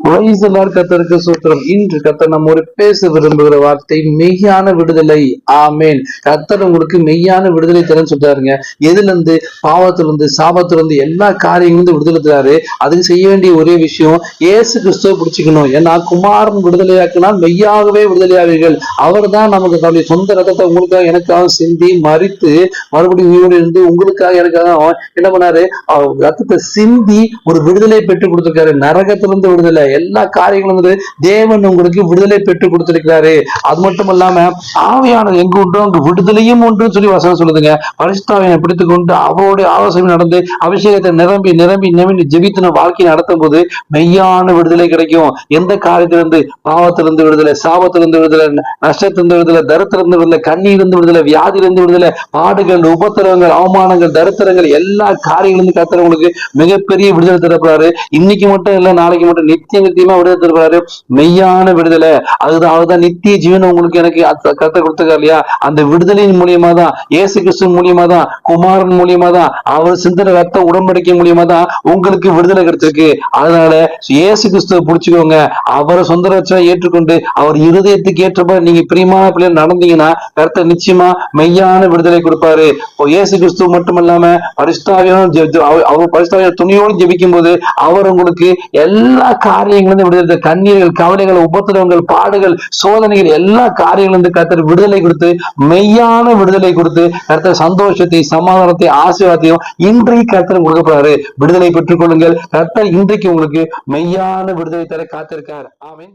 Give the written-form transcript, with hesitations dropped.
கர்த்தருக்கு சூத்திரம். இன்று கர்த்தர் நம்மோடு பேச விரும்புகிற வார்த்தை மெய்யான விடுதலை. ஆமேன். கர்த்தர் உங்களுக்கு மெய்யான விடுதலை தரேன்னு சொல்றாருங்க. எதுல இருந்து? பாவத்திலிருந்து, சாபத்திலிருந்து, எல்லா காரியங்களும் விடுதலை தராரு. அதுக்கு செய்ய வேண்டிய ஒரே விஷயம் இயேசு கிறிஸ்துவை பிடிச்சிக்கணும். ஏன்னா குமாரன் விடுதலையாக்கினால் மெய்யாகவே விடுதலையாவீர்கள். அவர் தான் நமக்கு தன்னுடைய சொந்த ரத்தத்தை உங்களுக்காக எனக்காக சிந்தி மறித்து மறுபடியும் உயிரோடு இருந்து உங்களுக்காக எனக்காக என்ன பண்ணாரு? ரத்தத்தை சிந்தி ஒரு விடுதலை பெற்றுக் கொடுத்திருக்காரு. நரகத்திலிருந்து விடுதலை, எல்லா காரியங்களும் வந்து தேவன் உங்களுக்கு விடுதலை பெற்றுக் கொடுத்திருக்கிறாரு. அது மட்டும் இல்லாம ஆவியானது எங்க உண்டோ அங்கு விடுதலையும் உண்டு சொல்லி வசனம் சொல்லுதுங்க. பரிசுத்தாவியை பிடித்துக் கொண்டு அவருடைய ஆலோசனை நடந்து அபிஷேகத்தை நிரம்பி நிரம்பி நிரம்பி ஜெபித்தின வாழ்க்கை நடத்தும் போது மெய்யான விடுதலை கிடைக்கும். எந்த காரியத்திலிருந்து? பாவத்திலிருந்து விடுதலை, சாபத்திலிருந்து விடுதலை, நஷ்டத்திலிருந்து விடுதலை, தரித்திலிருந்து விடுதலை, கண்ணியிலிருந்து விடுதலை, வியாதியிலிருந்து விடுதலை, பாடுகள், உபத்திரவங்கள், அவமானங்கள், தரித்திரங்கள், எல்லா காரியங்களிலிருந்து கர்த்தர் உங்களுக்கு மிகப்பெரிய விடுதலை தரப்படுறாரு. இன்னைக்கு மட்டும் இல்ல, நாளைக்கு மட்டும் நித்தியமா விடுதலை தருவாரு. மெய்யான விடுதலை. அதுதான் நித்திய ஜீவன் உங்களுக்கு எனக்கு கருத்தை கொடுத்துருக்காரு இல்லையா? அந்த விடுதலையின் மூலியமா தான், இயேசு கிறிஸ்து மூலியமா தான், குமாரன் மூலியமா தான், அவர் சிந்தன ரத்த உடன்படிக்கை மூலியமா தான் உங்களுக்கு விடுதலை கிடைச்சிருக்கு. அதனால இயேசு கிறிஸ்துவை பிடிச்சுக்கோங்க. அவரை சொந்த ரட்சகரா ஏற்றுக்கொண்டு அவர் இருதயத்துக்கு ஏற்றப்ப நீங்க பிரியமான பிள்ளைகள் நடந்தீங்கன்னா கர்த்தர் நிச்சயமா மெய்யான விடுதலை கொடுப்பாரு. இயேசு கிறிஸ்து மட்டும் இல்லாம அவர் பரிசுத்தாவியான துணியோடு ஜெபிக்கும் போது அவர் உங்களுக்கு எல்லா காரியங்களும் விடுதலை, கண்ணீர்கள், கவலைகள், உபத்திரவங்கள், பாடுகள், சோதனைகள், எல்லா காரியங்களும் கர்த்தர் விடுதலை கொடுத்து மெய்யான விடுதலை கொடுத்து கர்த்தர் சந்தோஷத்தை, சமாதானத்தை, ஆசீர்வாதத்தையும் இன்றைக்கு கர்த்தர் கொடுக்கப்படுறாரு. விடுதலை பெற்றுக் கொள்ளுங்கள். கர்த்தர் இன்றைக்கு உங்களுக்கு மெய்யான விடுதலை தர காத்திருக்கார். ஆமென்.